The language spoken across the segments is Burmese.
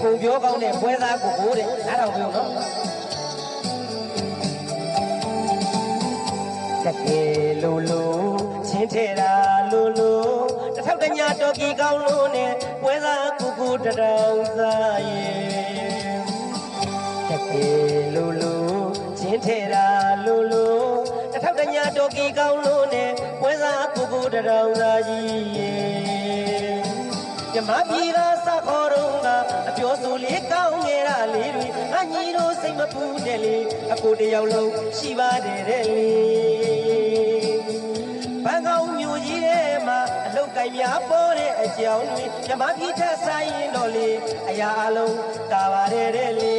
ပုံပြောကောင်းတဲ့ပွဲသားကိုကိုတဲ့နားထောင်ပြောနော်တကယ်လိုလိုချင်းထဲတာလိုလိုတစ်ထောက်တညာတော်ကြီးကောင်းလို့နဲ့ပွဲသားကိုကိုတရောင်စားရဲ့တကယ်လိုလိုချင်းထဲတာလိုလိုတစ်ထောက်တညာတော်ကြီးကောင်းလို့နဲ့ပွဲသားကိုကိုတရောင်စားကြီးရဲ့မြမပြည်ကစခေါ်တော့ကအပြောဆိုလေးကောင်းငယ်ရလေးတွေအညီတို့စိတ်မပူတဲ့လေအကိုတယောက်လုံးရှိပါတယ်တဲ့လေဘန်ကောက်မြို့ကြီးထဲမှာအလုတ်ကိုင်းများပေါ်တဲ့အကြောင်းတွေမြမပြည်ထက်ဆိုင်ရင်တော့လေအရာအလုံးကာပါတယ်တဲ့လေ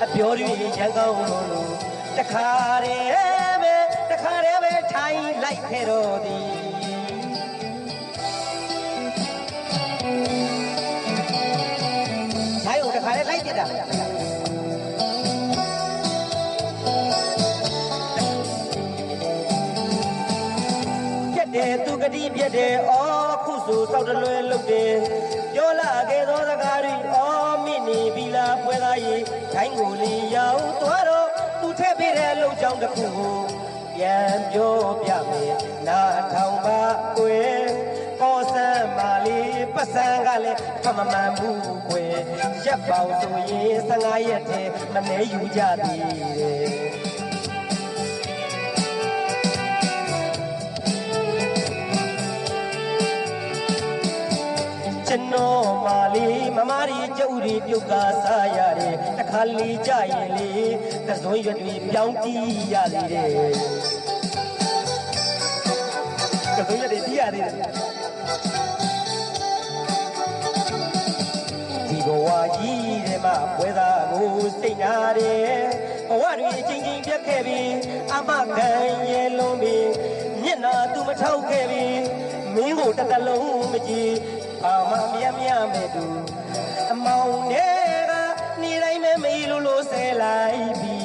အပြောတွေရန်ကောင်းလို့တခါတည်းပဲထိုင်လိုက်ခဲ့တော့သည်တခါလေးလိုက်ပြတာပြက်တယ်သူကတိပြက်တယ်အော်ခုဆိုစောက်တလွယ်လုပ်တယ်ပြောလာခဲ့သောစကားတွေအော်မိနေပြီလားပွဲသားကြီးခိုင်းကိုလေးရောက်သွားတော့သူထည့်ပေးတဲ့လုံချောင်းတစ်ခုကိုပြန်ပြောပြမယ်နားထောင်ပါကွယ်ပေါ်စံမာလေးပတ်စံကလည်းမမှန်ဘူးကွယ်ရက်ပေါင်ဆိုရင်15ရက်တည်းမနေယူကြသေးတယ်ကျွန်တော်မာလေးမမရီကျုပ်ရီပြုတ်ကားစားရတယ်တခါလေးကြရင်လေသစွန်ရွက်တွေပြောင်းတီးရသေးတယ်သစွန်ရွက်တွေတီးရသေးတယ်ဘဝကြီးထဲမှာပွဲသားကိုစိတ်နာတယ်ဘဝတွေအချင်းချင်းပြတ်ခဲ့ပြီအမခံရဲလုံးပြီမျက်နာသူမထောက်ခဲ့ပြီမင်းကိုတစ်တလုံးမကြည့်အာမမြတ်မဲ့သူအမောင်နဲ့ကနေတိုင်းမဲမေးလို့ဆဲလိုက်ပြီ